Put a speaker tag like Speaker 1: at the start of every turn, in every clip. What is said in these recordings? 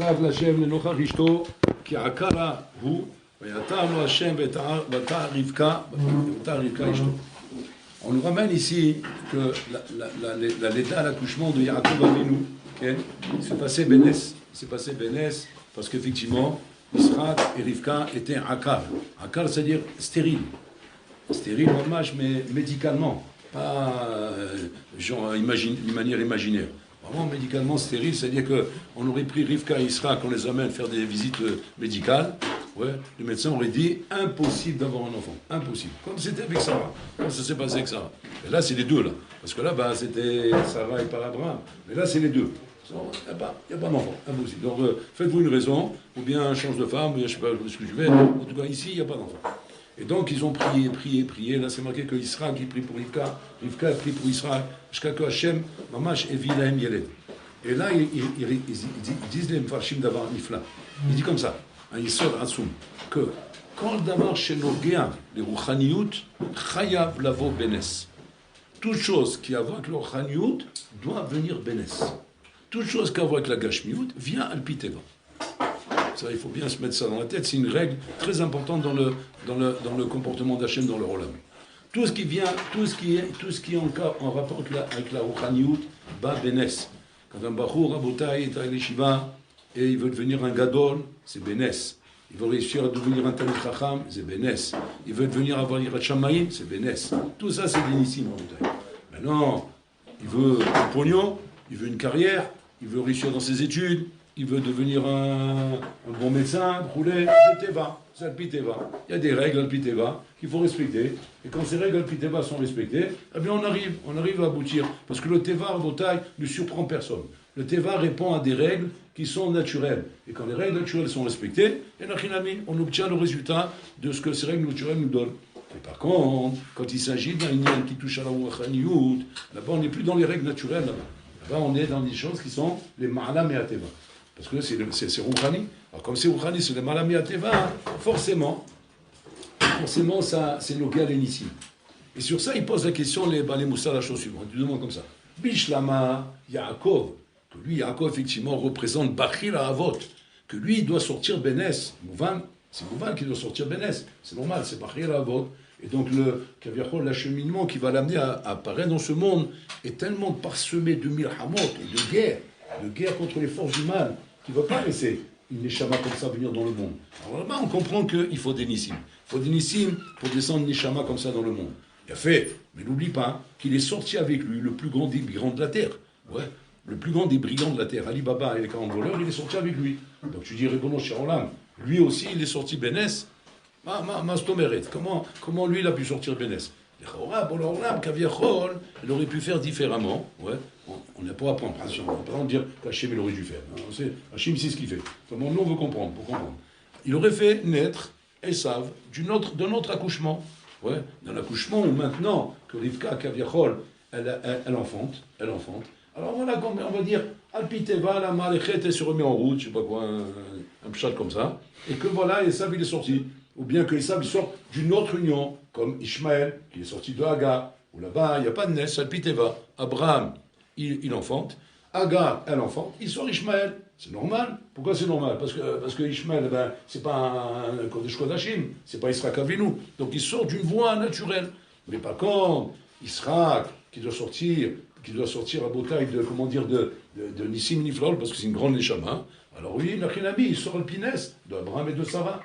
Speaker 1: צב להשם לנוכח אשתו, כי עקרה הוא, ויתר לו השם ותער רבקה אשתו. On nous ramène ici que la l'état à l'accouchement de Yaakov Avinu, okay, s'est passé Bénès. C'est passé Bénès parce qu'effectivement, Israël et Rivka étaient akar. Akar, c'est-à-dire stérile. Stérile, mais médicalement, pas genre d'une manière imaginaire. Vraiment médicalement stérile, c'est-à-dire qu'on aurait pris Rivka et Israël, qu'on les amène faire des visites médicales. Ouais, le médecin aurait dit impossible d'avoir un enfant, impossible. Comme c'était avec Sarah, comme ça s'est passé avec Sarah. Et là, c'est les deux là, parce que là, bah, c'était Sarah et par Abraham. Mais là, c'est les deux. Il n'y a pas d'enfant, impossible. Donc, faites-vous une raison, ou bien change de femme, ou bien je ne sais pas ce que je vais. En tout cas, ici, il n'y a pas d'enfant. Et donc, ils ont prié. Là, c'est marqué que Israël qui prie pour Rivka, Rivka a prié pour Israël, jusqu'à que Hachem, Mamash, Evi Lahem Yeled. Et là, ils disent les Mfarshim d'avoir Nifla. Il dit comme ça. Un Yisod Assoum, que quand le davar chez Nogéa, les Rouchaniout, Chayav lavo Bénès. Toute chose qui a à voir avec le Rouchaniout doit venir Bénès. Toute chose qui a à voir avec la Gashmiout vient Alpiteva. Ça, il faut bien se mettre ça dans la tête, c'est une règle très importante dans le comportement d'Hachem dans le Olam. Tout ce qui est en rapport avec la Rouchaniout, va Bénès. Quand un Bachour, Rabotai, est à l'Eshiva, et il veut devenir un gadol, c'est Bénès. Il veut réussir à devenir un Talmid Chacham, c'est Bénès. Il veut devenir avoir l'Irat Shamayim, c'est Bénès. Tout ça, c'est des Nissim. Maintenant, il veut un pognon, il veut une carrière, il veut réussir dans ses études, il veut devenir un bon médecin, rouler, c'est Teva, c'est Alpiteva. Il y a des règles Alpiteva qu'il faut respecter. Et quand ces règles Alpiteva sont respectées, eh bien on arrive à aboutir. Parce que le Teva, en taille, ne surprend personne. Le Teva répond à des règles qui sont naturelles. Et quand les règles naturelles sont respectées, on obtient le résultat de ce que ces règles naturelles nous donnent. Mais par contre, quand il s'agit d'un lien qui touche à la Rouchaniout, là-bas on n'est plus dans les règles naturelles. Là-bas on est dans des choses qui sont les Ma'alam et Ateva. Parce que c'est Rouchani. Alors comme c'est Rouchani, c'est les Ma'alam et Ateva, forcément, ça, c'est Noga l'Enissim. Et sur ça, il pose la question, les Moussa, la chose suivante. Il demande comme ça. Bishlama Yaakov, que lui, Yaakov, effectivement, représente Bachir à Avot, que lui, il doit sortir Bénès. C'est Mouvan qui doit sortir Bénès. C'est normal, c'est Bachir à Avot. Et donc, l'acheminement qui va l'amener à apparaître dans ce monde est tellement parsemé de milhamot et de guerre contre les forces du mal, qui ne va pas laisser une neshama comme ça venir dans le monde. Alors là-bas, on comprend qu'il faut des nissim. Il faut des nissim pour descendre une neshama comme ça dans le monde. Il a fait, mais n'oublie pas qu'il est sorti avec lui le plus grand des brigands de la terre. Ouais. Le plus grand des brigands de la terre, Ali Baba et les 40 voleurs, il est sorti avec lui. Donc tu dis, Rébono Cherolam, lui aussi, il est sorti Bénès. Mastomeret, comment lui, il a pu sortir Bénès? Il aurait pu faire différemment. Ouais. On n'a pas à apprendre. On ne va pas dire qu'Hachem, il aurait dû faire. Hachem, c'est ce qu'il fait. Comment nous, on veut comprendre, pour comprendre. Il aurait fait naître Esav d'un autre accouchement. Ouais. D'un accouchement où maintenant, que Rivka, Kaviachol, elle enfante. Alors voilà, on va dire, Alpiteva, la Malechet, elle se remet en route, je sais pas quoi, un pshat comme ça, et que voilà, Esav, il est sorti. Ou bien que Esav, il sort d'une autre union, comme Ishmaël, qui est sorti de Hagar, où là-bas, il n'y a pas de Nes, Alpiteva. Abraham, il enfante. Hagar, elle enfante. Il sort Ishmaël. C'est normal. Pourquoi c'est normal? Parce que Ishmaël, c'est pas un Kodesh Kodashim, c'est pas Israël Avinu. Donc il sort d'une voie naturelle. Mais par contre, Israël, qui doit sortir à Botaï de Nissim Niflol, parce que c'est une grande Neshama. Alors oui, Nachinabi, il sort le Pinès d'Abraham et de Sarah.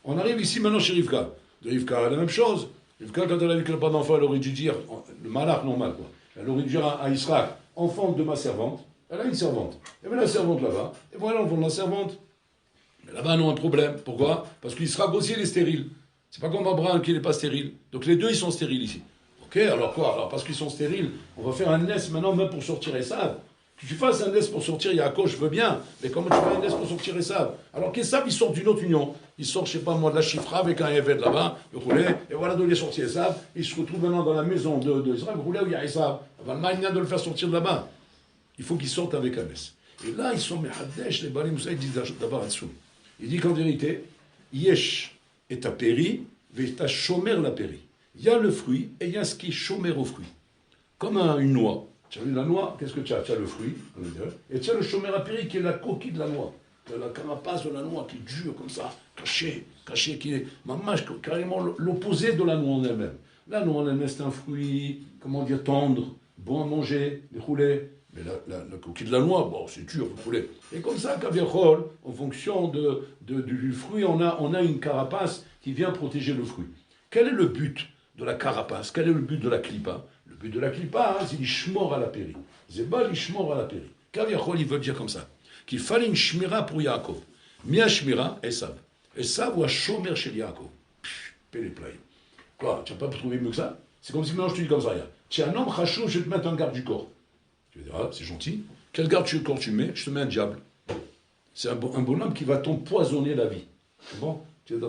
Speaker 1: On arrive ici maintenant chez Rivka. De Rivka, la même chose. Rivka, quand elle a vu qu'elle n'a pas d'enfant, elle aurait dû dire, le malach normal, quoi. Elle aurait dû dire à Israël, enfant de ma servante. Elle a une servante. Et bien la servante là-bas. Et voilà, on vend la servante. Mais là-bas, on a un problème. Pourquoi? Parce qu'Israël aussi, il est stérile. C'est pas comme Abraham qui n'est pas stérile. Donc les deux, ils sont stériles ici. Ok, alors quoi? Alors parce qu'ils sont stériles, on va faire un nest maintenant, même pour sortir Esav. Que tu fasses un nest pour sortir Yaakov, je veux bien. Mais comment tu fais un nest pour sortir Esav? Alors qu'Esav, il sort d'une autre union. Il sort, je sais pas moi, de la Chifra avec un Eved là-bas, le roulé, et voilà d'où il est sorti Esav. Il se retrouve maintenant dans la maison de Israël, le roulé où il y a Esav. Le manière de le faire sortir de là-bas. Il faut qu'il sorte avec un nest. Et là, ils sont Mehadesh, les Bali Moussa, ils disent d'abord Hatsum. Il dit qu'en vérité, Yesh est à péri, Veta Shomer la péri. Il y a le fruit et il y a ce qui est Shomer au fruit. Comme une noix. Tu as vu la noix? Qu'est-ce que tu as? Tu as le fruit, et tu as le Shomer à péri qui est la coquille de la noix. la carapace de la noix qui est dure comme ça, cachée, qui est carrément l'opposé de la noix en elle-même. La noix en elle-même, c'est un fruit, comment dire, tendre, bon à manger, déroulé. Mais la coquille de la noix, bon, c'est dur, vous voulez. Et comme ça, Kaviachol, en fonction du fruit, on a une carapace qui vient protéger le fruit. Quel est le but de la carapace? Quel est le but de la clipa? Le but de la clipa, c'est l'ishmor à la péri. Zeba l'ishmor à la péri. Kaviachol, il veut dire comme ça, qu'il fallait une shmira pour Yaakov. Mia shmira, Esav. Esav ou Shomer chez Yaakov. Péléplaï. Quoi, tu n'as pas trouvé mieux que ça? C'est comme si maintenant je te dis comme ça, tu es un homme chachou, je vais te mettre un garde du corps. Tu vas dire, ah, c'est gentil. Quel garde du corps tu mets? Je te mets un diable. C'est un bonhomme qui va t'empoisonner la vie. Bon, tu ne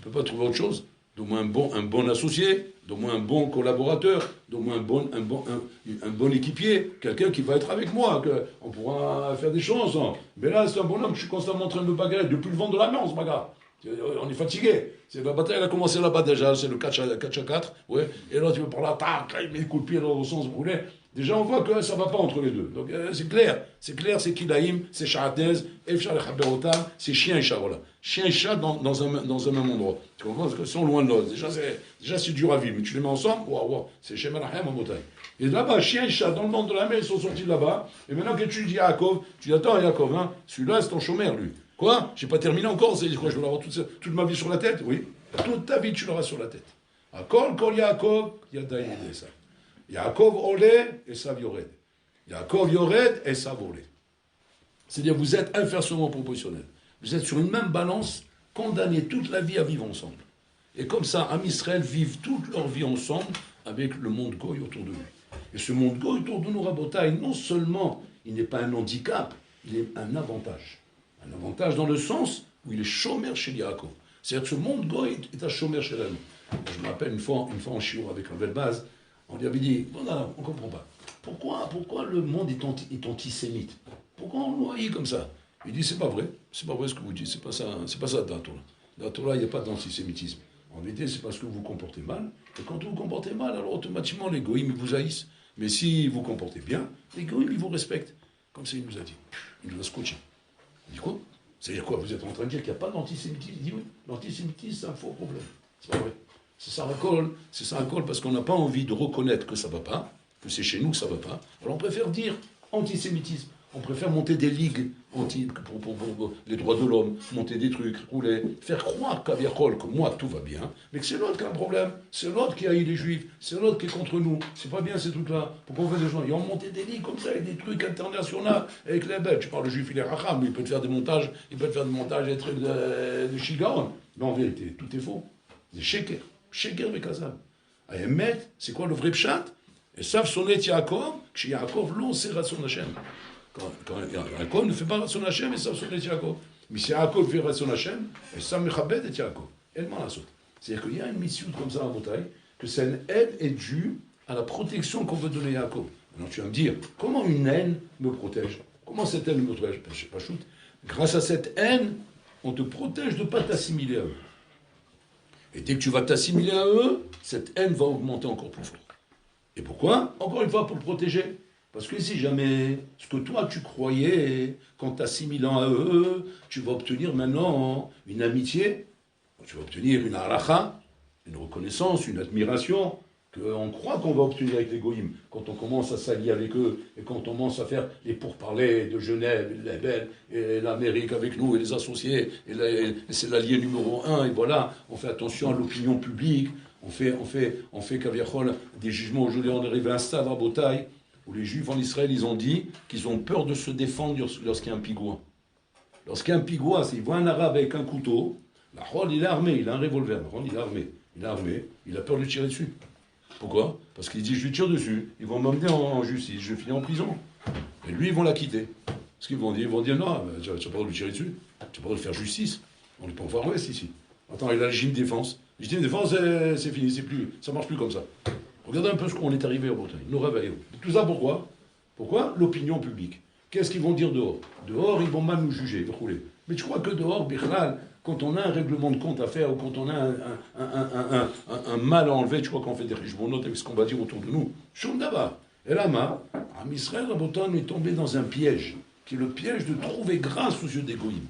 Speaker 1: peux pas trouver autre chose. Donne-moi un bon associé, donne-moi un bon collaborateur, donne-moi un bon équipier, quelqu'un qui va être avec moi, qu'on pourra faire des choses ensemble. Mais là, c'est un bonhomme que je suis constamment en train de me bagarrer. Depuis le vent de la mer, on se bagarre. On est fatigué. La bataille, elle a commencé là-bas déjà, c'est le 4 à 4. Ouais. Et là, tu veux par là, il met le coup de pied dans le sens brûlé. Déjà, on voit que ça ne va pas entre les deux. Donc, c'est clair, c'est Kilaïm, c'est Sha'atez, Efshar et Chaberotam, c'est chien et chat, voilà. Chien et chat dans un même endroit. Tu comprends? Parce qu'ils sont loin de l'autre. Déjà, c'est dur à vivre, mais tu les mets ensemble, waouh, c'est Shem Rahem en montagne. Et là-bas, chien et chat, dans le monde de la mer, ils sont sortis de là-bas. Et maintenant que tu dis Yaakov, tu dis, attends, Yaakov, hein, celui-là, c'est ton chômeur, lui. Quoi? J'ai pas terminé encore, c'est quoi? Je vais l'avoir toute ma vie sur la tête? Oui. Toute ta vie, tu l'auras sur la tête. Kol Yaakov, Yadaï et ça. Yaakov olé, Esav yored. Yaakov yored, Esav olé. C'est-à-dire, vous êtes inversement proportionnels. Vous êtes sur une même balance, condamnés toute la vie à vivre ensemble. Et comme ça, Am Israël vivent toute leur vie ensemble avec le monde goy autour de nous. Et ce monde goy autour de nous, Rabotai, non seulement il n'est pas un handicap, il est un avantage. Un avantage dans le sens où il est chômeur chez Yaakov. C'est-à-dire que ce monde goy est un chômeur chez nous. Je me rappelle une fois en chiour avec un bel base, on lui avait dit, bon, non, on ne comprend pas. Pourquoi le monde est antisémite? Pourquoi on le noie comme ça? Il dit, c'est pas vrai ce que vous dites, c'est pas ça dans la Torah. Dans la Torah, il n'y a pas d'antisémitisme. En vérité, c'est parce que vous vous comportez mal. Et quand vous vous comportez mal, alors automatiquement, les goïms vous haïssent. Mais si vous vous comportez bien, les goïms, ils vous respectent. Comme ça, il nous a dit. Il nous a scotché. Il dit quoi? C'est-à-dire quoi? Vous êtes en train de dire qu'il n'y a pas d'antisémitisme? Il dit oui, l'antisémitisme, c'est un faux problème. C'est pas vrai. C'est ça raccole parce qu'on n'a pas envie de reconnaître que ça ne va pas, que c'est chez nous que ça ne va pas. Alors on préfère dire antisémitisme. On préfère monter des ligues pour les droits de l'homme, monter des trucs, rouler, faire croire qu'à Viacol, que moi tout va bien, mais que c'est l'autre qui a un problème, c'est l'autre qui haït les juifs, c'est l'autre qui est contre nous, c'est pas bien ces trucs-là. Pourquoi on fait des gens? Ils ont monté des ligues comme ça, avec des trucs internationaux, avec les bêtes. Tu parles le juif, il est racham, il peut te faire des montages, des trucs de Shigaon. Mais en vérité, tout est faux. C'est Sheker Bekazam. Ayemet, c'est quoi le vrai pshat? Et savent sonner Yaakov, que Yaakov l'on sait Ratson Hashem. Quand Yaakov ne fait pas Ratson Hashem, et savent sonner Yaakov. Mais si Yaakov fait Ratson Hashem, et savent Mechabed et Yaakov. C'est-à-dire qu'il y a une mission comme ça à Botaï, que cette aide est due à la protection qu'on veut donner à Yaakov. Maintenant tu vas me dire, comment une haine me protège? Comment cette haine me protège? Je ne sais pas, shoot. Grâce à cette haine, on te protège de ne pas t'assimiler à eux. Et dès que tu vas t'assimiler à eux, cette haine va augmenter encore plus fort. Et pourquoi? Encore une fois, pour le protéger. Parce que si jamais ce que toi tu croyais, qu'en t'assimilant à eux, tu vas obtenir maintenant une amitié, tu vas obtenir une halacha, une reconnaissance, une admiration, qu'on croit qu'on va obtenir avec les goïms. Quand on commence à s'allier avec eux, et quand on commence à faire les pourparlers de Genève, et l'Amérique avec nous, et les associés, et c'est l'allié numéro 1, et voilà, on fait attention à l'opinion publique, on fait Kaviachol des jugements. Aujourd'hui, on est arrivé à un stade à Botaï, où les Juifs en Israël, ils ont dit qu'ils ont peur de se défendre lorsqu'il y a un pigouin. Lorsqu'il y a un pigouin, s'ils voient un arabe avec un couteau, la Hol, il est armé, il a un revolver, la Hol, il est armé, il a peur de tirer dessus. Pourquoi? Parce qu'il dit, je lui tire dessus, ils vont m'emmener en justice, je vais finir en prison. Et lui, ils vont l'acquitter. Ce qu'ils vont dire, non, tu n'as pas le droit de lui tirer dessus, tu n'as pas le droit de faire justice. On n'est pas en Far West ici. Attends, il a le régime de défense. Le régime de défense, c'est fini, ça ne marche plus comme ça. Regardez un peu ce qu'on est arrivé en Bretagne, nous réveillons. Tout ça pourquoi? Pourquoi? L'opinion publique. Qu'est-ce qu'ils vont dire dehors? Dehors, ils vont mal nous juger, rouler. Mais tu crois que dehors, Bichlal, quand on a un règlement de compte à faire ou quand on a un mal à enlever, tu crois qu'on fait des notes avec ce qu'on va dire autour de nous? Shom d'abord. Et là, Am Israël, Rabotan, est tombé dans un piège qui est le piège de trouver grâce aux yeux des goïms.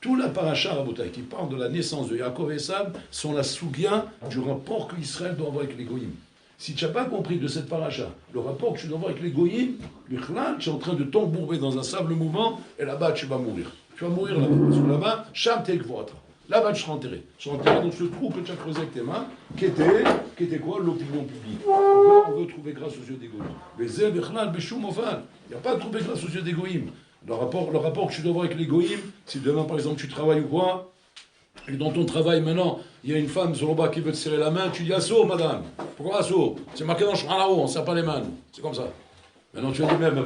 Speaker 1: Tout la paracha Rabotai qui parle de la naissance de Yaakov et Esav sont la sougien du rapport qu'Israël doit avoir avec les goïms. Si tu n'as pas compris de cette paracha, le rapport que tu dois avoir avec les goïms, tu es en train de t'embourber dans un sable mouvant et là-bas tu vas mourir. Tu vas mourir là-bas, parce que là-bas, Sham Tekvoatra. Là-bas tu seras enterré. Tu seras enterré dans ce trou que tu as creusé avec tes mains, qui était quoi? L'opinion publique. Donc là, on veut trouver grâce aux yeux des goïms. Mais Zé, Bechlal, Beshum, Ofan. Il n'y a pas de trouver grâce aux yeux des goïms. Le rapport que tu dois avoir avec les goïms, si demain par exemple tu travailles ou quoi, et dans ton travail maintenant, il y a une femme sur le bas qui veut te serrer la main, tu dis assaut madame. Pourquoi assaut? C'est marqué dans le chemin là-haut, on ne serre pas les mains. C'est comme ça. Maintenant tu vas dire, mais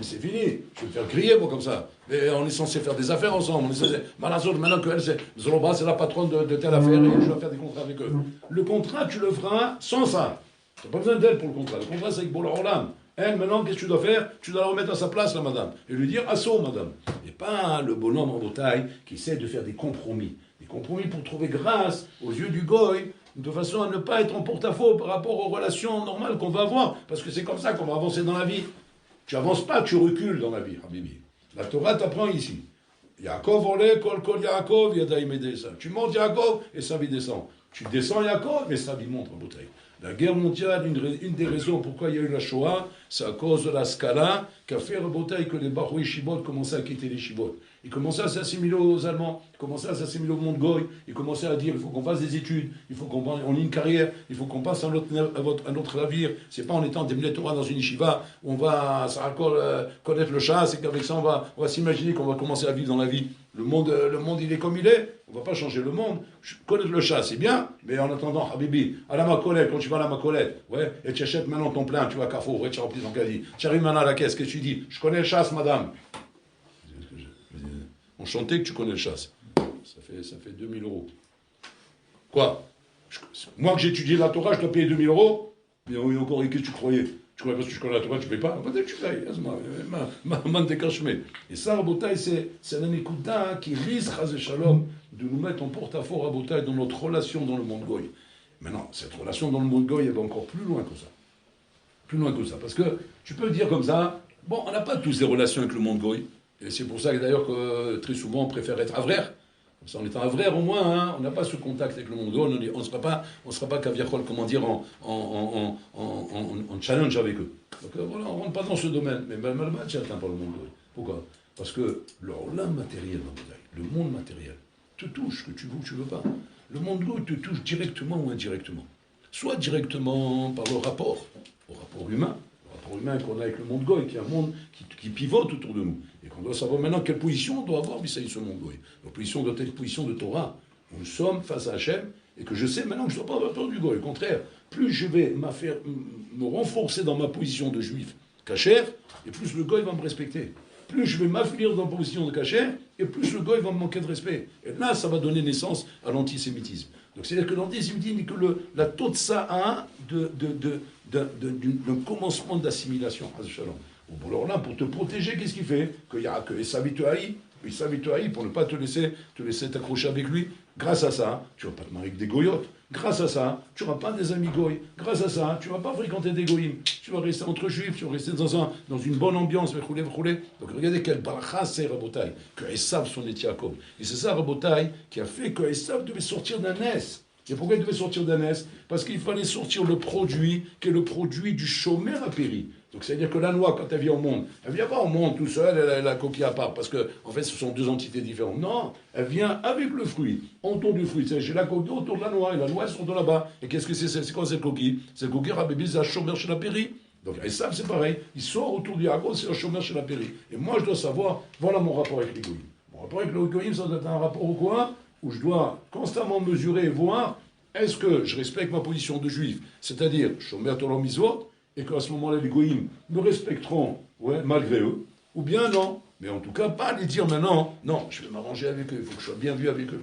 Speaker 1: c'est fini, je vais me faire crier moi comme ça. Mais on est censé faire des affaires ensemble. On est censé, maintenant qu'elle c'est Zoloba, c'est la patronne de telle affaire et je dois faire des contrats avec eux. Le contrat tu le feras sans ça. Tu n'as pas besoin d'elle pour le contrat. Le contrat c'est avec Boulor Olam. Elle, maintenant, qu'est-ce que tu dois faire? Tu dois la remettre à sa place, la madame. Et lui dire, assaut, madame. Et pas le bonhomme en bataille qui essaie de faire des compromis. Des compromis pour trouver grâce aux yeux du goy, de façon à ne pas être en porte-à-faux par rapport aux relations normales qu'on va avoir. Parce que c'est comme ça qu'on va avancer dans la vie. Tu avances pas, tu recules dans la vie, Habibi. La Torah t'apprend ici. Yaakov olé, kol Yaakov, yadaïm edesa. Tu montes Yaakov et sa vie descend. Tu descends Yaakov et sa vie monte en bouteille. La guerre mondiale, une des raisons pourquoi il y a eu la Shoah, c'est à cause de la Scala qu'a fait Rabotai que les Baroui Shibot commençaient à quitter les Shibot. Ils commençaient à s'assimiler aux Allemands, ils commençaient à s'assimiler au monde goy, ils commençaient à dire il faut qu'on fasse des études, il faut qu'on ait une carrière, il faut qu'on passe à notre navire. C'est pas en étant des Torah dans une yeshiva, on va connaître le chasse et qu'avec ça on va s'imaginer qu'on va commencer à vivre dans la vie. Le monde il est comme il est, on ne va pas changer le monde. Connaître le chat, c'est bien, mais en attendant, Habibi, à la Macolette, quand tu vas à la Macolette, ouais, et tu achètes maintenant ton plein, tu vas à Carrefour, et tu remplis ton caddie. Tu arrives maintenant à la caisse, qu'est-ce que tu dis? Je connais le chasse, madame. Enchanté que tu connais le chasse. Ça fait 2000 euros. Quoi? Moi que j'ai étudié la Torah, je dois payer 2000 euros? Mais oui, encore, et qu'est-ce que tu croyais? Tu crois parce que je connais la Torah, tu ne payes pas? Peut-être que tu payes. Et ça, Rabotai, c'est un écoutin qui risque, Shalom, de nous mettre en porte-à-faux, Rabotai, dans notre relation dans le monde goy. Maintenant, cette relation dans le monde goy, elle va encore plus loin que ça. Plus loin que ça. Parce que tu peux dire comme ça, bon, on n'a pas tous des relations avec le monde goy. Et c'est pour ça que d'ailleurs, que très souvent, on préfère être avraire. Comme ça, en étant avraire au moins, hein, on n'a pas ce contact avec le monde goy, on ne sera pas caviarol, comment dire, en challenge avec eux. Donc voilà, on ne rentre pas dans ce domaine. Mais malheureusement, tu n'atteins pas le monde goy. Pourquoi? Parce que l'âme matérielle, le monde matériel, te touche, que tu veux ou tu ne veux pas. Le monde goy te touche directement ou indirectement. Soit directement par le rapport, au rapport humain qu'on a avec le monde goy, qui est un monde qui pivote autour de nous. Et qu'on doit savoir maintenant quelle position on doit avoir vis-à-vis de ce monde goy. Notre position doit être une position de Torah. Nous sommes face à Hachem, et que je sais maintenant que je ne dois pas avoir peur du goy. Au contraire, plus je vais me renforcer dans ma position de juif kasher, et plus le goy va me respecter. Plus je vais m'affaiblir dans ma position de kasher, et plus le goy va me manquer de respect. Et là, ça va donner naissance à l'antisémitisme. Donc c'est-à-dire que l'antisémitisme n'est que la totsa d'un commencement d'assimilation. Alors là, pour te protéger, qu'est-ce qu'il fait? Que Esav te haït, pour ne pas te laisser t'accrocher avec lui. Grâce à ça, tu ne vas pas te marier avec des goyotes. Grâce à ça, tu n'auras pas des amis goy. Grâce à ça, tu ne vas pas fréquenter des goyim. Tu vas rester entre juifs, tu vas rester dans une bonne ambiance. Donc regardez quel baracha c'est Rabotai, que Esav son Yaakov. Et c'est ça Rabotai qui a fait que Esav devait sortir d'un ès. Et pourquoi il devait sortir d'un ès? Parce qu'il fallait sortir le produit qui est le produit du chômer à péri. Donc c'est-à-dire que la noix, quand elle vient au monde, elle ne vient pas au monde tout seul, elle a la coquille à part, parce que en fait ce sont deux entités différentes. Non, elle vient avec le fruit, autour du fruit. C'est-à-dire j'ai la coquille autour de la noix, et la noix elle sort de là-bas. Et qu'est-ce que c'est quoi cette coquille? Cette coquille, Rabbi, c'est un chômeur chez la péri. Donc Esav c'est pareil, il sort autour du Yaakov, c'est un chômeur chez la péri. Et moi je dois savoir, voilà mon rapport avec les goyim. Mon rapport avec les goyim, ça doit être un rapport au quoi? Où je dois constamment mesurer et voir, est-ce que je respecte ma position de juif, c'est-à-dire chômer Torah Mitzvot, et qu'à ce moment-là, les goïms me respecteront, ouais, malgré eux, ou bien non. Mais en tout cas, pas les dire maintenant, non, je vais m'arranger avec eux, il faut que je sois bien vu avec eux.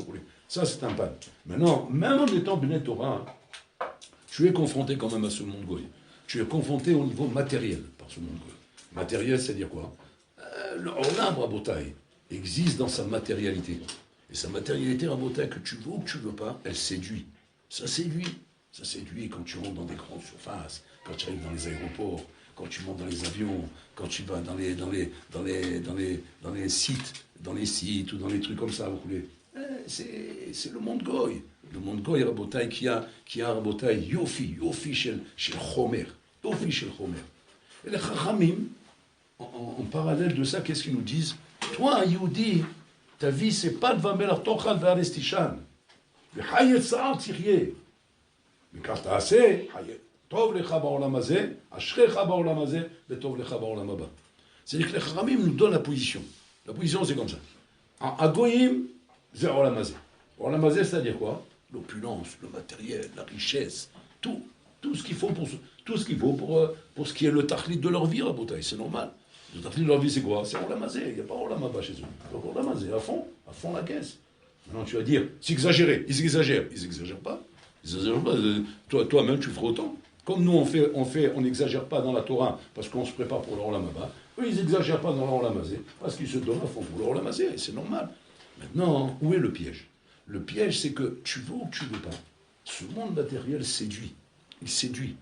Speaker 1: Ça, c'est un pas. Maintenant, même en étant Bnei Torah, tu es confronté quand même à ce monde goï. Tu es confronté au niveau matériel par ce monde goï. Matériel, c'est-à-dire quoi? L'Olam, Rabotai, existe dans sa matérialité. Et sa matérialité, Rabotai, que tu veux ou que tu veux pas, elle séduit. Ça séduit. Ça séduit quand tu rentres dans des grandes surfaces, quand tu arrives dans les aéroports, quand tu montes dans les avions, quand tu vas dans les sites ou dans les trucs comme ça, vous voulez. C'est le monde goy. Le monde goy, Rabotai, qui a Rabotai, Yofi shel Chomer. Yofi shel Chomer. Et les Chachamim, en parallèle de ça, qu'est-ce qu'ils nous disent? Toi, Yehudi, ta vie, c'est pas de Vamer Tochal Varestishan. Le Hayet Sa'at Tirye. Mais quand tu as assez, Tov lecha ba'olam hazeh, ashrecha ba'olam hazeh, betov lecha ba'olam haba. C'est-à-dire que les Chachamim nous donnent la position. La position, c'est comme ça. En Goyim, c'est Olam hazeh. Olam hazeh, c'est-à-dire quoi? L'opulence, le matériel, la richesse, tout ce qu'il faut pour ce qui est le tachlit de leur vie, la bouteille, c'est normal. Le tachlit de leur vie, c'est quoi? C'est Olam hazeh. Il n'y a pas Olam haba chez eux. Donc Olam hazeh, à fond la caisse. Maintenant, tu vas dire, c'est exagéré. Ils exagèrent pas. Toi-même, tu feras autant. Comme nous, on n'exagère pas dans la Torah parce qu'on se prépare pour l'Olam haba. Eux, ils n'exagèrent pas dans l'Olam hazeh parce qu'ils se donnent à fond pour l'Olam hazeh. C'est normal. Maintenant, où est le piège? Le piège, c'est que tu veux ou tu ne veux pas. Ce monde matériel séduit. Il séduit.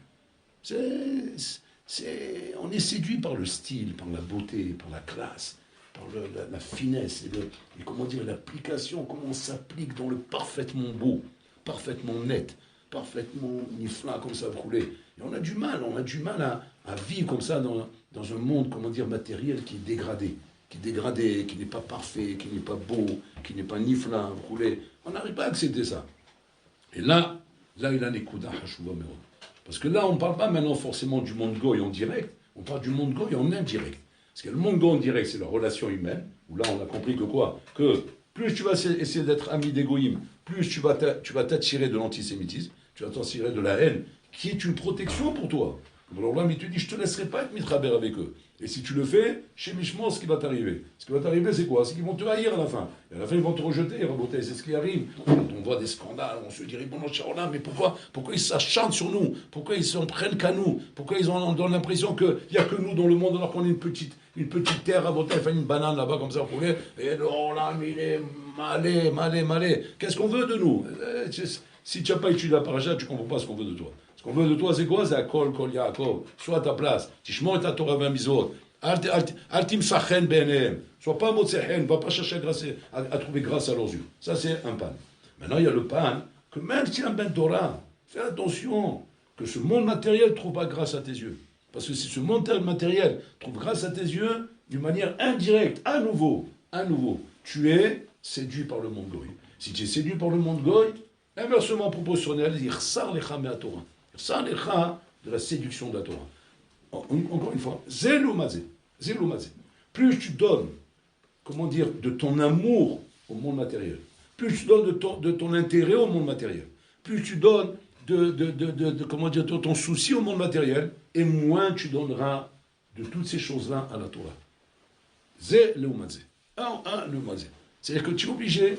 Speaker 1: On est séduit par le style, par la beauté, par la classe, par la finesse et comment dire, l'application, comment on s'applique dans le parfaitement beau, parfaitement net, parfaitement nifla, comme ça, roulé. Et on a du mal à vivre comme ça dans un monde, comment dire, matériel qui est dégradé, qui n'est pas parfait, qui n'est pas beau, qui n'est pas nifla, roulé. On n'arrive pas à accepter ça. Et là, il a un ékouda hachouva meod. Parce que là, on ne parle pas maintenant forcément du monde goy en direct, on parle du monde goy en indirect. Parce que le monde goy en direct, c'est la relation humaine, où là, on a compris que quoi? Que plus tu vas essayer d'être ami des goyim, plus tu vas t'attirer de l'antisémitisme, tu vas t'attirer de la haine, qui est une protection pour toi. Alors là, il te dit, je ne te laisserai pas être mitraber avec eux. Et si tu le fais, chez Michement, ce qui va t'arriver. Ce qui va t'arriver, c'est quoi? C'est qu'ils vont te haïr à la fin. Et à la fin, ils vont te rejeter, Rabotai. C'est ce qui arrive. Quand on voit des scandales, on se dit, bon, mais pourquoi ils s'acharnent sur nous? Pourquoi ils s'en prennent qu'à nous? Pourquoi ils ont l'impression qu'il n'y a que nous dans le monde, alors qu'on est une petite terre, Rabotai, fait une banane là-bas, comme ça, vous voulez. Et là, mais il est malé. Qu'est-ce qu'on veut de nous? Si tu n'as pas étudié la paracha, tu ne comprends pas ce qu'on veut de toi. Ce qu'on veut de toi, c'est quoi? C'est Akol, Kol Yaakov. Sois à ta place. Tishmor et ta Torah v'amizot. Altim sachen be'enehem. Sois pas motsehen. Va pas chercher à trouver grâce à leurs yeux. Ça, c'est un pan. Maintenant, il y a le pan que même si un ben Torah, fais attention que ce monde matériel ne trouve pas grâce à tes yeux. Parce que si ce monde matériel trouve grâce à tes yeux, d'une manière indirecte, à nouveau, tu es séduit par le monde goy. Si tu es séduit par le monde goy, inversement proportionnel, il ressort les chams à la Torah. Il ressort les chams de la séduction de la Torah. Encore une fois, zéloumazé. Plus tu donnes, comment dire, de ton amour au monde matériel, plus tu donnes de ton intérêt au monde matériel, plus tu donnes comment dire, de ton souci au monde matériel, et moins tu donneras de toutes ces choses-là à la Torah. Zéloumazé. C'est-à-dire que tu es obligé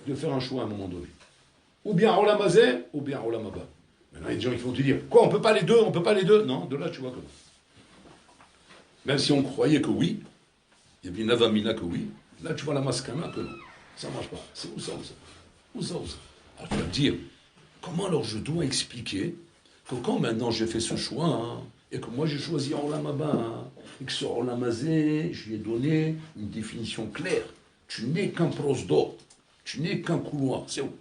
Speaker 1: de faire un choix à un moment donné. Ou bien Olam hazeh, ou bien Olam haba. Maintenant, il y a des gens qui vont te dire, quoi, on peut pas les deux? Non, de là, tu vois que non. Même si on croyait que oui, il y avait une avamina que oui, là, tu vois la maskana que non. Ça ne marche pas. C'est où ça? Alors, tu vas te dire, comment alors je dois expliquer que quand maintenant j'ai fait ce choix, et que moi j'ai choisi Olam haba, et que sur Olam hazeh, je lui ai donné une définition claire. Tu n'es qu'un prosdor, tu n'es qu'un couloir. C'est où?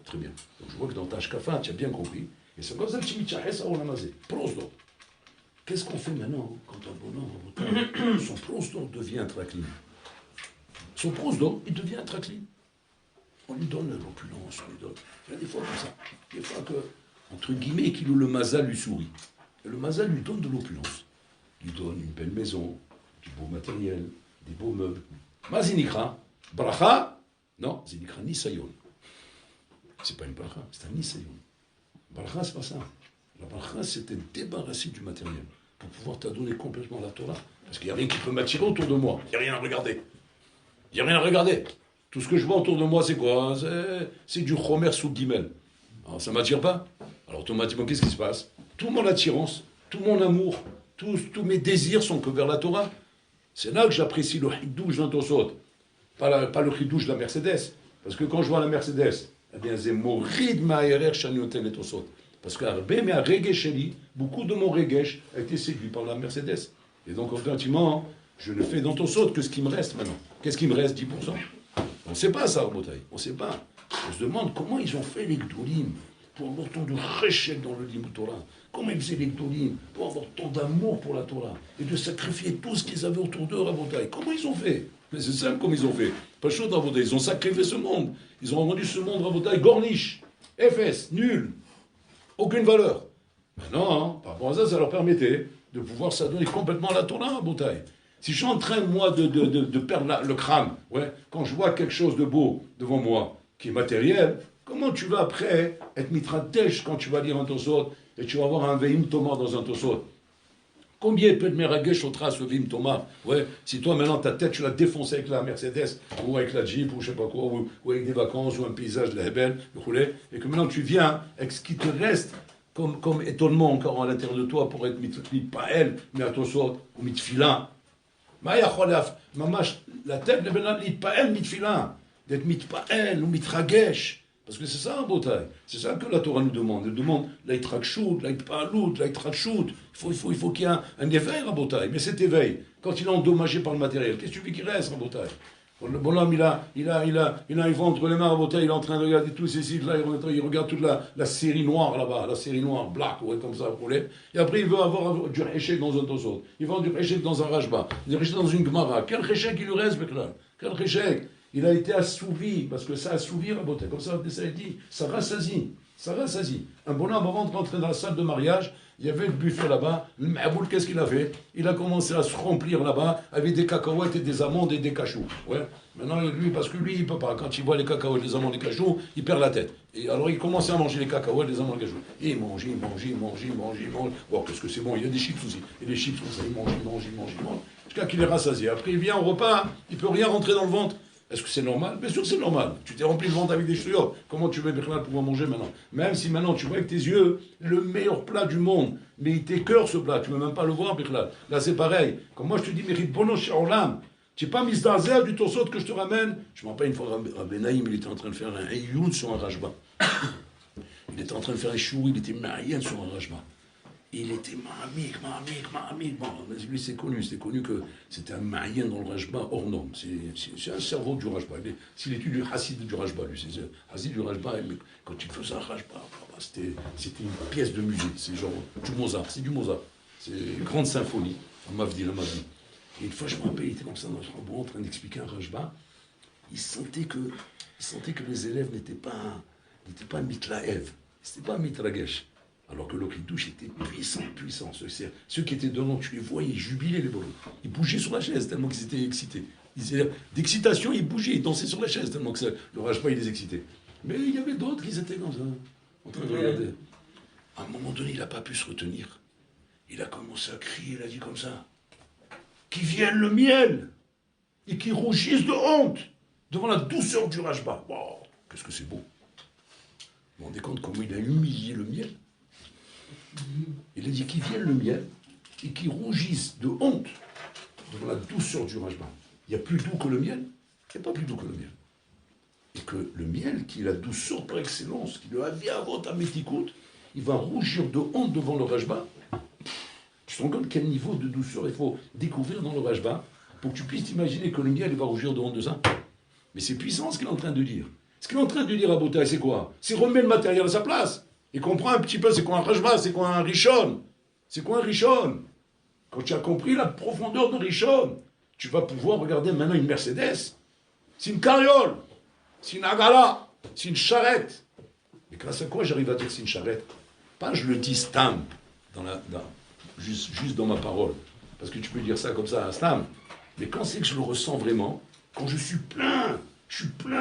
Speaker 1: Très bien. Donc je vois que dans ta shkafa, tu as bien compris. Et c'est comme ça que tu m'as Olam hazeh. Prosdor. Qu'est-ce qu'on fait maintenant quand un bonhomme, son prosdor devient un tracline? Son prosdor, il devient un tracline. On lui donne de l'opulence, on lui donne. Il y a des fois comme ça. Des fois que, entre guillemets, le mazal lui sourit. Et le mazal lui donne de l'opulence. Il lui donne une belle maison, du beau matériel, des beaux meubles. Ma zinikra, bracha, non, zinikra nisayon. C'est pas une bracha, c'est un nisayon. Bracha, c'est pas ça. La bracha, c'est te débarrasser du matériel pour pouvoir t'adonner complètement la Torah. Parce qu'il n'y a rien qui peut m'attirer autour de moi. Il n'y a rien à regarder. Tout ce que je vois autour de moi, c'est quoi? C'est du chomer sous guimel. Alors, ça ne m'attire pas. Alors, automatiquement, qu'est-ce qui se passe? Tout mon attirance, tout mon amour, tous mes désirs sont que vers la Torah. C'est là que j'apprécie le chidouche d'un Tosot. Pas le chidouche de la Mercedes. Parce que quand je vois la Mercedes, eh bien, c'est morid ma'erer chanioten et Tosot. Parce que beaucoup de mon regesh a été séduit par la Mercedes. Et donc, automatiquement, je ne fais dans ton saut que ce qui me reste maintenant. Qu'est-ce qui me reste? 10%. On ne sait pas ça, Rabotai. On ne sait pas. On se demande comment ils ont fait les Gdolim pour avoir tant de réchec dans le Limud Torah. Comment ils faisaient les Gdolim pour avoir tant d'amour pour la Torah et de sacrifier tout ce qu'ils avaient autour d'eux, Rabotai. Comment ils ont fait? Mais c'est simple comme ils ont fait. Pas chaud, Rabotai. Ils ont sacrifié ce monde. Ils ont rendu ce monde, Rabotai, gorniche, FS, nul, aucune valeur. Maintenant, par rapport à ça, ça leur permettait de pouvoir s'adonner complètement à la Torah, Rabotai. Si je suis en train, moi, de perdre le crâne, ouais, quand je vois quelque chose de beau devant moi, qui est matériel, comment tu vas après être mitratèche quand tu vas lire un Tosot et tu vas avoir un Veim Thomas dans un Tosot? Combien peut de meragesh au trace le Veim Thomas? Ouais, si toi maintenant ta tête tu l'as défoncée avec la Mercedes ou avec la Jeep ou je sais pas quoi, ou avec des vacances ou un paysage de la Hebel, et que maintenant tu viens avec ce qui te reste comme étonnement encore à l'intérieur de toi pour être mitpael, mais à Tosot ou mitfilin. La tête de Benan mitpael mitfilin. D'être mitpael ou mitragesh. Parce que c'est ça un beau taille. C'est ça que la Torah nous demande. Elle demande l'aïtrakshout, l'aïtpaalout, l'aïtrakshout. Il faut qu'il y ait un éveil, un beau taille. Mais cet éveil, quand il est endommagé par le matériel, qu'est-ce que tu veux qu'il reste, un beau taille? Bon homme, il a un ventre les mains, un beau taille, il est en train de regarder tous ces sites là, il regarde toute la série noire là-bas, la série noire, black, ouais, comme ça, et après il veut avoir du échec dans un tosot, il veut avoir du échec dans un rajba, du échec dans une gemara. Quel échec il lui reste, Beklan? Quel échec? Il a été assouvi, parce que ça assouvit la beauté. Comme ça a dit, ça rassasie. Ça rassasie. Un bonhomme, avant de rentrer dans la salle de mariage, il y avait le buffet là-bas. Le Maboul, qu'est-ce qu'il a fait? Il a commencé à se remplir là-bas avec des cacahuètes et des amandes et des cachous. Ouais. Maintenant, lui, parce que lui, il ne peut pas. Quand il voit les cacahuètes, les amandes et les cachous, il perd la tête. Et alors, il commence à manger les cacahuètes, les amandes et les cachous. Et il mange. Bon, qu'est-ce que c'est bon? Il y a des chips aussi. Et les chips, comme ça, il mange. Jusqu'à qu'il est rassasié. Après, il vient au repas, il ne peut rien rentrer dans le ventre. Est-ce que c'est normal? Bien sûr que c'est normal. Tu t'es rempli le ventre avec des chouillots. Comment tu veux pouvoir manger maintenant? Même si maintenant tu vois avec tes yeux le meilleur plat du monde, mais il t'écœure ce plat, tu ne veux même pas le voir, Bichlal. Là c'est pareil. Comme moi je te dis, mérite bono shaolam. Tu n'es pas mis d'Azer du torsot que je te ramène. Je ne me rappelle une fois, Rabbi Naïm, il était en train de faire un Eyoun sur un rajba. Il était en train de faire un chou, il était marié sur un rajba. Il était ma'amik. Bon, lui, c'est connu que c'était un maïen dans le Rajba hors norme. C'est un cerveau du Rajba. C'est l'étude du Hassid du Rajba, lui. C'est Hassid du Rajba, mais quand il faisait un Rajba, c'était une pièce de musée. C'est genre du Mozart. C'est du Mozart. C'est une grande symphonie. On m'a dit. Et une fois, je me rappelle, il était comme ça dans le robot en train d'expliquer un Rajba. Il sentait que les élèves n'étaient pas mitlaev. C'était pas mitragesh. Alors que l'Okridouche était puissant. Ceux qui étaient devant, tu les voyais, ils jubilaient les bolos. Ils bougeaient sur la chaise tellement qu'ils étaient excités. D'excitation, ils bougeaient, ils dansaient sur la chaise tellement que le Rajba, il les excitait. Mais il y avait d'autres qui étaient comme ça, en train de regarder. À un moment donné, il n'a pas pu se retenir. Il a commencé à crier, il a dit comme ça, qu'il vienne le miel et qu'il rougisse de honte devant la douceur du Rajba. Wow, qu'est-ce que c'est beau. Vous vous rendez compte comment il a humilié le miel? Il a dit qu'il vienne le miel et qu'il rougisse de honte devant la douceur du Rajba. Il y a plus doux que le miel? Il n'y a pas plus doux que le miel. Et que le miel, qui est la douceur par excellence, qui le avait avant à Métikout, il va rougir de honte devant le Rajba. Tu te rends compte quel niveau de douceur il faut découvrir dans le Rajba pour que tu puisses t'imaginer que le miel il va rougir de honte de ça? Mais c'est puissant ce qu'il est en train de dire. Ce qu'il est en train de dire à Botaï, c'est quoi? C'est remettre le matériel à sa place. Et comprends un petit peu c'est quoi un Rajba, c'est quoi un Rishon. C'est quoi un Rishon? Quand tu as compris la profondeur de Rishon, tu vas pouvoir regarder maintenant une Mercedes. C'est une carriole, c'est une agala, c'est une charrette. Et grâce à quoi j'arrive à dire que c'est une charrette? Pas je le dis stam, juste dans ma parole. Parce que tu peux dire ça comme ça, stam. Mais quand c'est que je le ressens vraiment, quand je suis plein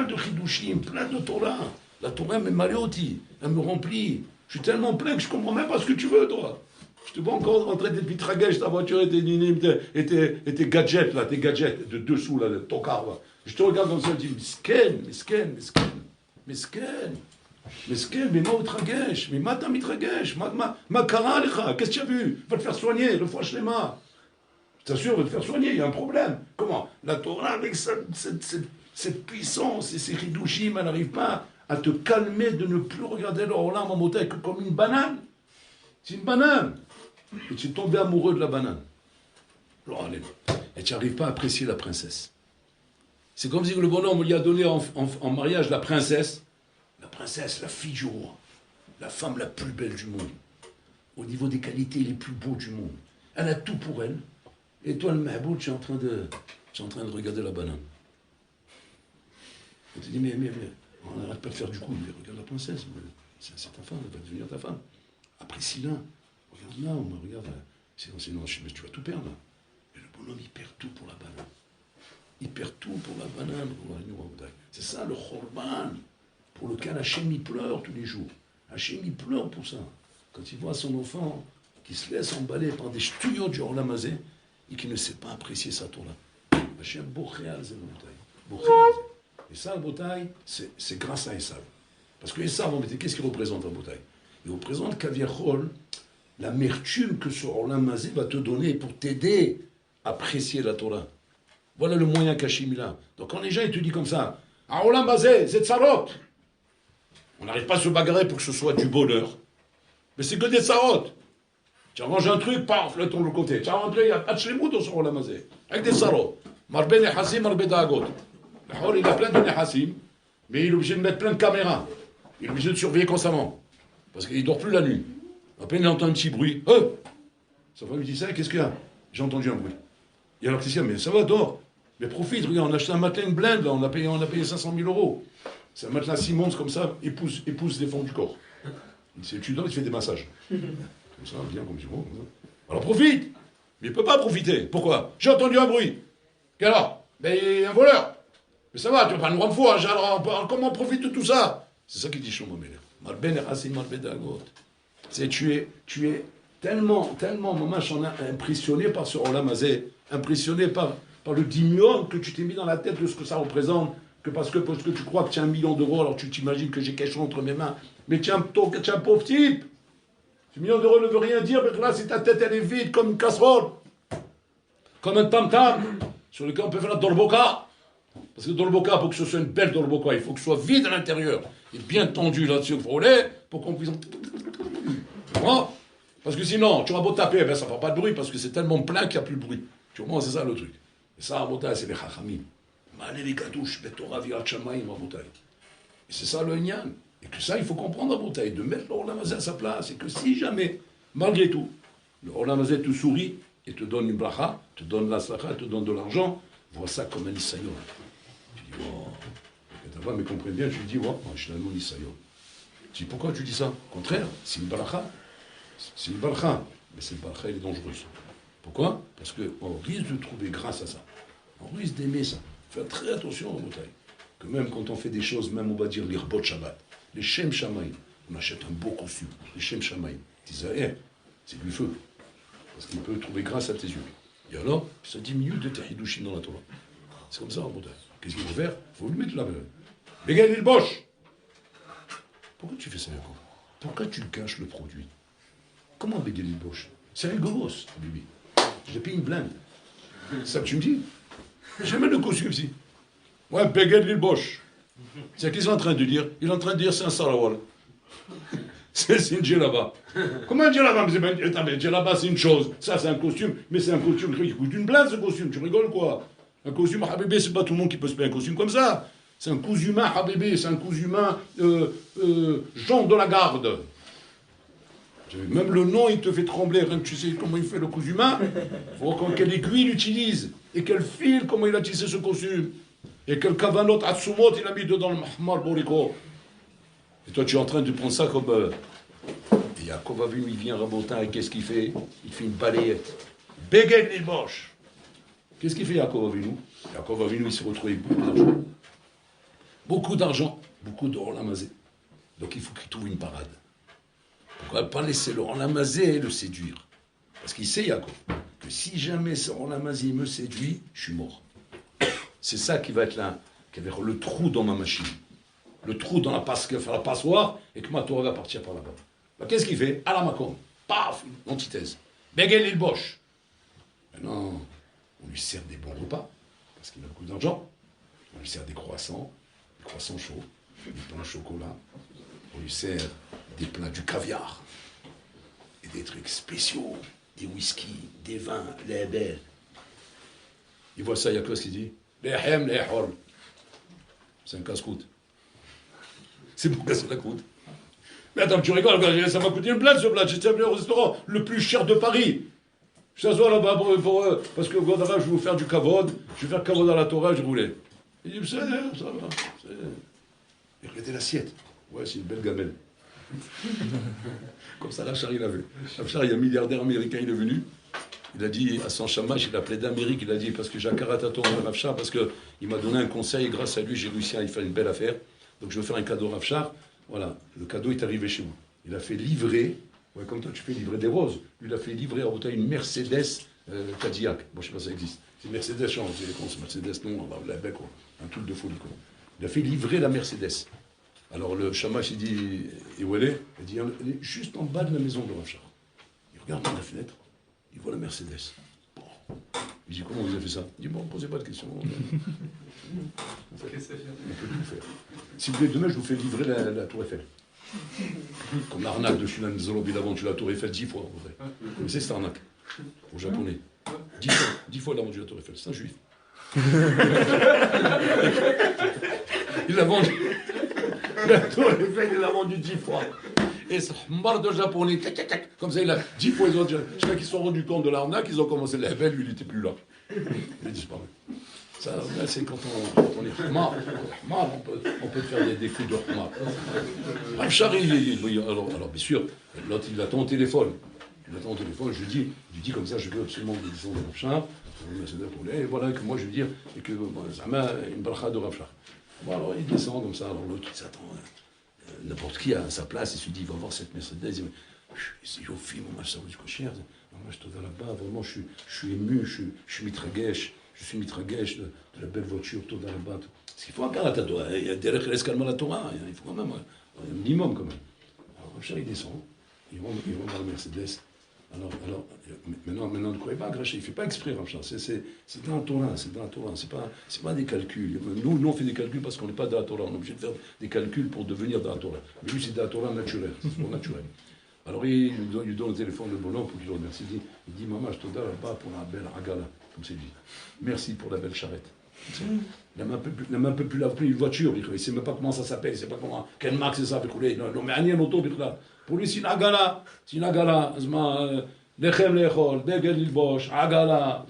Speaker 1: de chidushim, plein de Torah. La Torah me maléoti, elle me remplit. Je suis tellement plein que je ne comprends même pas ce que tu veux, toi. Je te vois encore en train d'être mitragesh, ta voiture et tes gadgets, là, tes gadgets de dessous, là, ton car, là. Je te regarde comme ça, je dis, mesken, mais ma mitragesh, mais ma ta mitragesh, ma kara alecha, qu'est-ce que tu as vu? Va te faire soigner, le foie shlema. Je t'assure, va te faire soigner, il y a un problème. Comment? La Torah, avec cette puissance et ces chidushim, elle n'arrive pas à te calmer de ne plus regarder le Olam Rabotai que comme une banane. C'est une banane. Et tu es tombé amoureux de la banane. Et tu n'arrives pas à apprécier la princesse. C'est comme si le bonhomme lui a donné en mariage la princesse, la fille du roi, la femme la plus belle du monde, au niveau des qualités les plus beaux du monde. Elle a tout pour elle. Et toi, le mahboud, tu es en train de regarder la banane. On te dit, mais on n'arrête pas de faire du coup. Mais regarde la princesse, c'est ta femme, elle va devenir ta femme. Apprécie-la. Regarde-la, regarde. Sinon, tu vas tout perdre. Et le bonhomme, il perd tout pour la banane. Il perd tout pour la banane. C'est ça le Khorban, pour lequel Hachem il pleure tous les jours. Hachem il pleure pour ça. Quand il voit son enfant qui se laisse emballer par des ch'tuyot du Olam Hazé et qui ne sait pas apprécier sa Torah. Hachem Bochéal, c'est le Botaï. Et ça, le Botaï, c'est grâce à Esav. Parce que Esav, qu'est-ce qu'il représente un Botaï? Il représente Kaviachol, l'amertume que ce Olam Hazé va te donner pour t'aider à apprécier la Torah. Voilà le moyen qu'Hachem il a. Donc quand les gens ils te disent comme ça, ah Olam Hazé, c'est tsarot. On n'arrive pas à se bagarrer pour que ce soit du bonheur. Mais c'est que des tsarot. Tu as mangé un truc, paf, le ton de côté. Tu as rentré, il y a Hachlemut dans ce Olam Hazé. Avec des tsarot. Marbe Nehassim, Marbe Dagot. Il a plein de Nehassim, mais il est obligé de mettre plein de caméras. Il est obligé de surveiller constamment. Parce qu'il ne dort plus la nuit. À peine il entend un petit bruit. Sa femme lui dit ça, qu'est-ce qu'il y a? J'ai entendu un bruit. Et alors, qu'est-ce qu'il y a? Mais ça va, dors. Mais profite, regarde, on a acheté un matelas, une blinde, là, on a payé 500 000 euros. C'est un matelas Simmons, comme ça, épouse les fonds du corps. Tu dors, il te fait des massages. Comme ça, bien, comme tu vois. Alors profite. Mais il ne peut pas profiter. Pourquoi? J'ai entendu un bruit. Qu'est-ce alors? Ben, un voleur. Mais ça va, tu vas pas nous rendre fou, hein, alors, comment on profite de tout ça? C'est ça qu'il dit Shlomo Melech. Malben Hassim Malben Dagot. C'est tu es tellement, maman, j'en ai impressionné par ce Olam Hazé, impressionné par le diminuant que tu t'es mis dans la tête de ce que ça représente, que parce que tu crois que tu as 1 million d'euros, alors tu t'imagines que j'ai quelque chose entre mes mains. Mais tu es un pauvre type. 1 million d'euros ne veut rien dire, mais là, si ta tête elle est vide comme une casserole, comme un tam-tam, sur lequel on peut faire la dorboka. Parce que dorboka, pour que ce soit une belle dorboka, il faut que ce soit vide à l'intérieur, et bien tendu là-dessus au frôler, pour qu'on puisse... Hein? Parce que sinon, tu auras beau taper, ben, ça ne fera pas de bruit, parce que c'est tellement plein qu'il n'y a plus de bruit. Tu vois, c'est ça le truc. Et ça, Rabotai, c'est les chachamim. Malé les kadouches, betora virat shamayim, Rabotai. Et c'est ça le Nyan. Et que ça, il faut comprendre, Rabotai, de mettre l'Olam Hazé à sa place. Et que si jamais, malgré tout, le Olam Hazé te sourit et te donne une bracha, te donne la slacha, te donne de l'argent, vois ça comme un nisayon. Tu dis, oh, ta femme me comprend bien, tu lui dis, oh, je suis un nisayon. Tu dis, pourquoi tu dis ça? Au contraire, c'est une bracha. C'est une bracha. Mais cette bracha, elle est dangereuse. Pourquoi? Parce qu'on risque de trouver grâce à ça. On risque d'aimer ça. Faire très attention au Botaï. Que même quand on fait des choses, même on va dire l'Irbot Shabbat, les Shem Shamaim, on achète un beau costume, les Shem Shamaim. Tisaer, c'est du feu. Parce qu'il peut trouver grâce à tes yeux. Et alors, ça diminue de tes hidushim dans la Torah. C'est comme ça en Botaï. Qu'est-ce qu'il faut faire? Il faut lui mettre la main. Bégal il boche. Pourquoi tu fais ça, Yaakov? Pourquoi tu caches le produit? Comment Bégal il boche? C'est rigolo, Bibi. J'ai payé une blinde. C'est ça que tu me dis? J'ai mis le costume ici. Ouais, Bégal il boche. C'est ce qu'ils sont en train de dire. Ils sont en train de dire c'est un sarawal. C'est une djellaba. Comment un djellaba? Un djellaba, c'est une chose. Ça, c'est un costume. Mais c'est un costume qui coûte une blinde, ce costume. Tu rigoles, quoi? Un costume à Habibé, c'est pas tout le monde qui peut se payer un costume comme ça. C'est un cousu humain Habibé, c'est un cousu humain Jean de la Garde. Même le nom, il te fait trembler. Rien que tu sais comment il fait le cousu humain. Il faut quelle aiguille il utilise. Et quel fil, comment il a tissé ce costume. Et quel kavanot atsumot il a mis dedans le mahmar boriko. Et toi, tu es en train de prendre ça comme... Et Yaakov Avinu, il vient Rabotin, et qu'est-ce qu'il fait? Il fait une balayette. Beged il boche. Qu'est-ce qu'il fait Yaakov Avinu? Yaakov Avinu, il s'est retrouvé avec beaucoup d'argent. Beaucoup d'argent, beaucoup de Olam Hazé. Donc il faut qu'il trouve une parade. Pourquoi ne pas laisser le Olam Hazé le séduire? Parce qu'il sait, Yaakov, que si jamais ce Olam Hazé me séduit, je suis mort. C'est ça qui va être là, qui va être le trou dans ma machine. Le trou dans la passoire, et que ma Torah va partir par là-bas. Bah, qu'est-ce qu'il fait? À la Makom. Paf, une antithèse. Begel il boche. Maintenant, on lui sert des bons repas, parce qu'il a beaucoup d'argent. On lui sert des croissants chauds. du pain au chocolat, on lui sert des plats, du caviar, et des trucs spéciaux, des whisky, des vins, les belles. Il voit ça, il y a quoi ce qu'il dit? Les hem, les hol. C'est un casse-croûte. C'est pour casser la croûte. Mais attends, tu rigoles, ça m'a coûté une blinde ce plat. J'étais venu au restaurant le plus cher de Paris. Je s'assois là-bas parce que Godara, je vais vous faire du kavod. Je vais faire kavod à la Torah, je voulais. Il dit, ça va. Et regardez l'assiette. Ouais, c'est une belle gamelle. Comme ça, Rafshar, il a vu. Rafshar, il y a un milliardaire américain, il est venu. Il a dit à son chamash, il a plaidé d'Amérique, il a dit, parce que j'ai un karataton à Rafshar, parce qu'il m'a donné un conseil, et grâce à lui, j'ai réussi à y faire une belle affaire. Donc je veux faire un cadeau à Rafshar. Voilà, le cadeau est arrivé chez moi. Il a fait livrer, ouais, comme toi tu fais livrer des roses, lui il a fait livrer à Bouteille une Mercedes Cadillac. Bon, je sais pas si ça existe. C'est Mercedes, change, c'est Mercedes, non, quoi. Un truc de folie, quoi. Il a fait livrer la Mercedes. Alors le chamash, il dit, et où elle est? Il dit, elle est juste en bas de la maison de Rafshar. Il regarde par la fenêtre, il voit la Mercedes. Bon. Il dit, comment vous avez fait ça? Il dit, bon, posez pas de questions. On peut tout faire. Si vous voulez, demain, je vous fais livrer la Tour Eiffel. Comme l'arnaque de Shunan Zolobi, il a vendu la Tour Eiffel 10 fois, en vrai. Vous connaissez cette arnaque? Aux Japonais. 10 fois, il a vendu la Tour Eiffel. C'est un juif. Il a vendu la Tour Eiffel, il l'a vendu 10 fois. Et ce marre de Japonais, comme ça, il a 10 fois, ils ont dit, je crois qu'ils se sont rendus compte de l'arnaque, ils ont commencé la Eiffel, lui, il n'était plus là. Il a disparu. Ça, là, c'est quand on est Hmar, on peut faire des coups de Hmar. Rafshar, alors bien sûr, l'autre, il attend au téléphone. Je lui dis comme ça, je veux absolument des disons de Rafshar. Et voilà que moi je veux dire, et que Zama, une bracha de Rafshar. Bon, alors il descend comme ça, alors l'autre il s'attend, n'importe qui à sa place, il se dit, il va voir cette Mercedes, il dit, c'est Yofi, mon mach, ça vaut du cocher, moi je te donne là-bas, vraiment je suis ému, je suis mitragesh. Je suis mitragesh de la belle voiture, tout dans la batte. Parce qu'il faut un karatato, il y a derrière l'escalma la Torah, il faut quand même un minimum quand même. Alors Rafshar il descend, il va dans la Mercedes. Alors, maintenant, ne croyez pas, Graché, il ne fait pas exprès, Rafshar. C'est dans la Torah, c'est pas des calculs. Nous, on fait des calculs parce qu'on n'est pas dans la Torah. On est obligé de faire des calculs pour devenir dans la Torah. Mais lui, c'est dans la Torah naturelle, c'est pour naturel. Alors, il lui donne le téléphone de Bolan pour qu'il le remercie. Il dit, maman, je te donne là-bas pour la belle agala, comme c'est dit. Merci pour la belle charrette. Il n'a même plus une voiture, il ne sait même pas comment ça s'appelle, il ne sait pas quelle marque c'est ça. Non, mais rien auto, pour lui, c'est une agala. Lechem lechol, degel ilbosh, agala.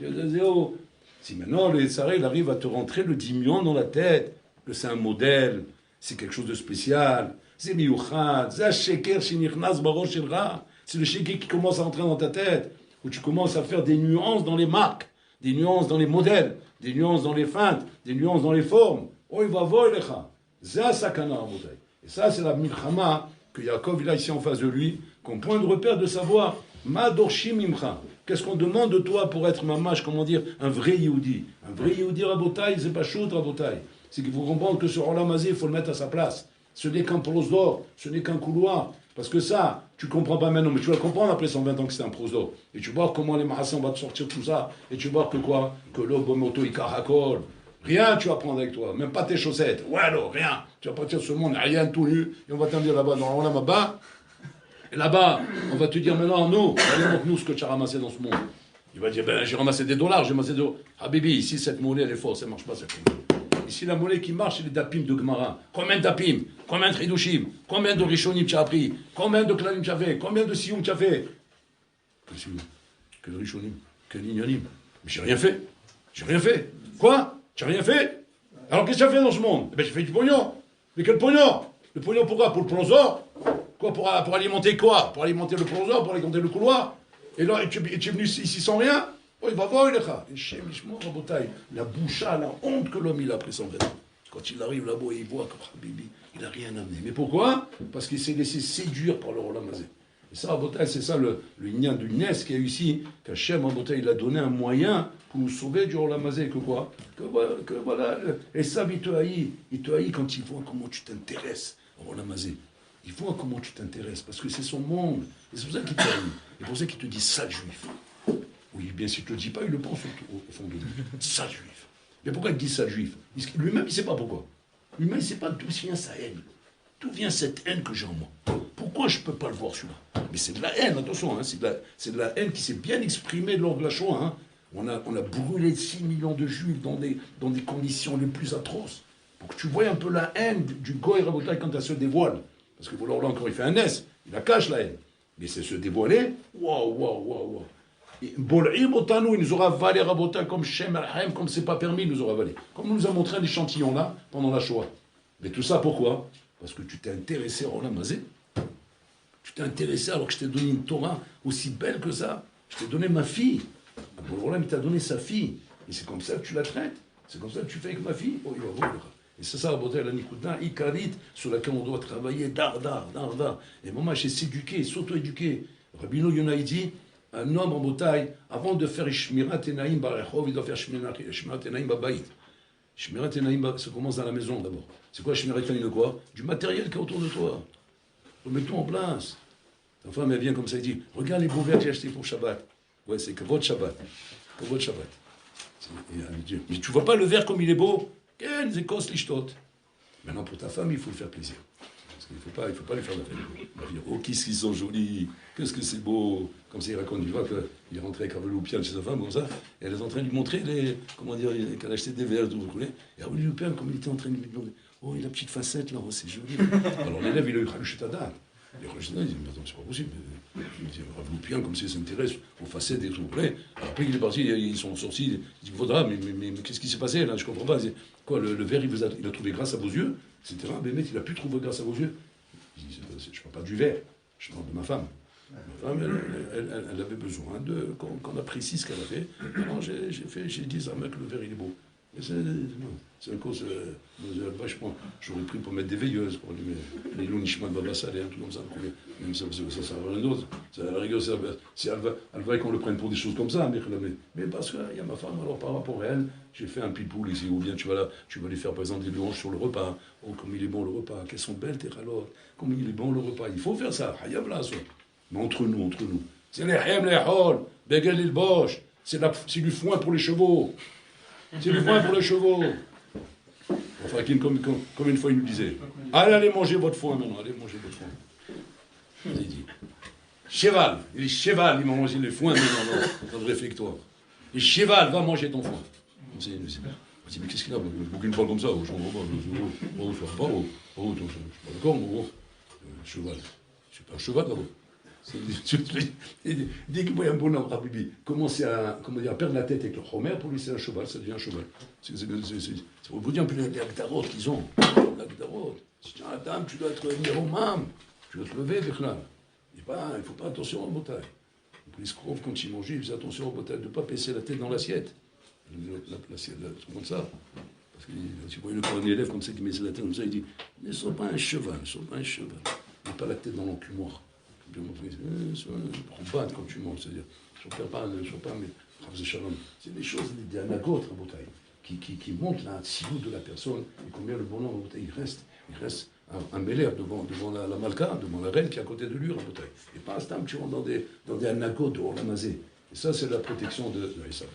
Speaker 1: Si maintenant le Yetzirah, il arrive à te rentrer le dimion dans la tête, que c'est un modèle, c'est quelque chose de spécial, c'est miyuchad, c'est sheker shenichnas barosh shelcha, c'est le sheker qui commence à entrer dans ta tête, où tu commences à faire des nuances dans les marques, des nuances dans les modèles, des nuances dans les feintes, des nuances dans les formes. Oh, il va voir lecha. C'est sakana amotai. Et ça, c'est la milchama que Yaakov il a ici en face de lui, comme point de repère de savoir ma dorshim imcha. Qu'est-ce qu'on demande de toi pour être mamash, comment dire, un vrai Yehudi? Un vrai Yehudi Rabotai, c'est pas chaud Rabotai. C'est qu'il faut comprendre que ce Olam Hazé, il faut le mettre à sa place. Ce n'est qu'un prosdor, ce n'est qu'un couloir. Parce que ça, tu comprends pas maintenant, mais tu vas comprendre après 120 ans que c'est un prosdor. Et tu vas voir comment les Mahassans vont te sortir tout ça. Et tu vas voir que quoi? Que l'obomoto ikarakol. Rien tu vas prendre avec toi, même pas tes chaussettes. Ouais, alors, rien. Tu vas partir de ce monde, rien, tout nu. Et on va t'en dire là-bas, dans l'Olam Haba. Et là-bas, on va te dire maintenant, nous, allez, montre-nous ce que tu as ramassé dans ce monde. Il va dire, ben, j'ai ramassé des dollars, j'ai ramassé des dollars. Ah, Bibi, ici, cette monnaie, elle est forte, ça ne marche pas, cette monnaie. Ici, la monnaie qui marche, c'est les dapim de Gemara. Combien de dapim? Combien de Hidushim? Combien de Rishonim tu as appris? Combien de Klalim tu as fait? Combien de Sioum tu as fait? Quel Sioum? Quel Rishonim? Quel Inyanim? Mais j'ai rien fait. J'ai rien fait. Quoi? Tu n'as rien fait? Alors qu'est-ce que tu as fait dans ce monde? Eh bien, j'ai fait du pognon. Mais quel pognon? Le pognon pourquoi? Pour le plonsor? Quoi, pour alimenter quoi? Pour alimenter le plonsor, pour alimenter le couloir? Et là, tu es venu ici sans rien? Oh, il va voir, il est la boucha, la honte que l'homme il a après 120 ans. Quand il arrive là-bas, il voit que Bibi, il n'a rien amené. Mais pourquoi? Parce qu'il s'est laissé séduire par le Olam Hazé. Et ça, c'est ça le lien du Nes qu'il y a eu ici, qu'Hachem, il a donné un moyen pour nous sauver du Olam Hazé. Que quoi? Que voilà. Et ça, il te haït quand il voit comment tu t'intéresses au Olam Hazé. Il voit comment tu t'intéresses, parce que c'est son monde. Et c'est pour ça qu'il te haït. Et pour ça qu'il te dit sale juif. Oui, bien s'il ne te le dit pas, il le pense au fond de lui. Sale juif. Mais pourquoi il dit sale juif? Lui-même, il ne sait pas pourquoi. L'humain, il ne sait pas d'où vient sa haine. D'où vient cette haine que j'ai en moi? Pourquoi je ne peux pas le voir celui-là? Mais c'est de la haine, attention, hein, c'est de la haine qui s'est bien exprimée lors de la Shoah. Hein. On a brûlé 6 millions de juifs dans des conditions les plus atroces. Pour que tu vois un peu la haine du Goy Rabotai quand elle se dévoile. Parce que voilà, là encore, il fait un S, il la cache la haine. Mais c'est se dévoiler, waouh. Bol'im otanu, il nous aura avalé Rabotai comme Shem Arhem, comme c'est pas permis, il nous aura avalé. Comme nous a montré un échantillon là, pendant la Shoah. Mais tout ça pourquoi? Parce que tu t'es intéressé à Olam Hazé. Tu t'es intéressé alors que je t'ai donné une Torah aussi belle que ça. Je t'ai donné ma fille. Olam, il t'a donné sa fille. Et c'est comme ça que tu la traites. C'est comme ça que tu fais avec ma fille. Oh, et c'est ça, la Nikuda, Ikarit, sur laquelle on doit travailler, dar. Et maman, j'ai s'éduquer, s'auto-éduquer. Rabbeinu Yonah, il dit, un homme en bataille, avant de faire Shmirat Enaim Barechov, il doit faire Shmirat Enaim Babayit. Shmirat Enaim, ça commence dans la maison d'abord. C'est quoi Shmirat Enaim de quoi? Du matériel qui est autour de toi. Remets-toi en place. Ta femme, elle vient comme ça, elle dit, regarde les beaux verres que j'ai achetés pour Shabbat. Ouais, c'est que votre Shabbat. Pour votre Shabbat. Mais tu vois pas le verre comme il est beau? Maintenant, pour ta femme, il faut le faire plaisir. Parce qu'il ne faut pas les faire la fête. Il va dire, oh, qu'est-ce qu'ils sont jolis, qu'est-ce que c'est beau. Comme ça, il raconte, tu vois, qu'il est rentré avec un veloupian chez sa femme, comme ça, et elle est en train de lui montrer, qu'elle a acheté des verres, tout, vous voulez. Et un veloupian, comme il était en train de lui demander, oh, il a la petite facette, là, oh, c'est joli. Alors l'élève, il a eu Khalouchet Adam. Les Khalouchet il dit, mais attends, c'est pas possible. Il dit, un veloupian, comme ça, il s'intéresse aux facettes et tout, vous voulez. Après, il est parti, ils sont sortis, il dit, faudra, mais qu'est-ce qui s'est passé, là, je comprends pas. Quoi, le verre, il a trouvé grâce à vos yeux, etc. Mais mec, il a pu trouver grâce à vos yeux. Je dis, je ne parle pas du verre, je parle de ma femme. Ma femme, elle avait besoin qu'on apprécie ce qu'elle a fait. Alors j'ai dit à un mec, le verre, il est beau. C'est à cause, vachement, j'aurais pris pour mettre des veilleuses, pour les Lounishman Babassal et un truc comme ça. Même ça sert à rien d'autre. À la rigueur, si elle va qu'on le prenne pour des choses comme ça, mais parce qu'il y a ma femme, alors par rapport à elle, j'ai fait un pipoule ici, ou bien tu vas lui faire par exemple des louanges sur le repas. Oh, comme il est bon le repas, qu'elles sont belles tes ralotes, comme il est bon le repas. Il faut faire ça, mais entre nous. C'est les hem, les hol, begel il boche, c'est du foin pour les chevaux. C'est du foin pour les chevaux. Enfin, comme une fois il nous disait, allez manger votre foin maintenant, allez manger votre foin. Il dit, cheval, il m'a mangé le foin maintenant dans le réfectoire. Et cheval, va manger ton foin. On dit, mais qu'est-ce qu'il a? Faut qu'il me parle comme ça, je comprends pas. Je suis pas d'accord, cheval. Je suis pas un cheval d'abord. Dès qu'il voit un bonhomme Rabibi commencer à perdre la tête avec le Homer, pour lui c'est un cheval, ça devient un cheval. C'est pour vous dire un peu les agdarot qu'ils ont. L'agdarot. Si tu es un dame, tu dois être néromam, tu dois te lever avec là. Il ne faut pas attention au botail. Les scroves, quand ils mangeaient, ils faisaient attention au botail, de ne pas baisser la tête dans l'assiette. L'assiette, comme ça. Parce que si vous voyez un élève comme ça qui met la tête comme ça, il dit, ne sois pas un cheval, mets pas la tête dans l'encumoire. Prends quand tu manges, c'est-à-dire, c'est des choses, des anagotes, qui montrent la silou de la personne et combien le bonhomme il reste un bel devant la malka, devant la reine qui est à côté de lui, et pas un stam, tu rentres dans des anagotes de Olamazé. Et ça, c'est la protection de l'Aïssa.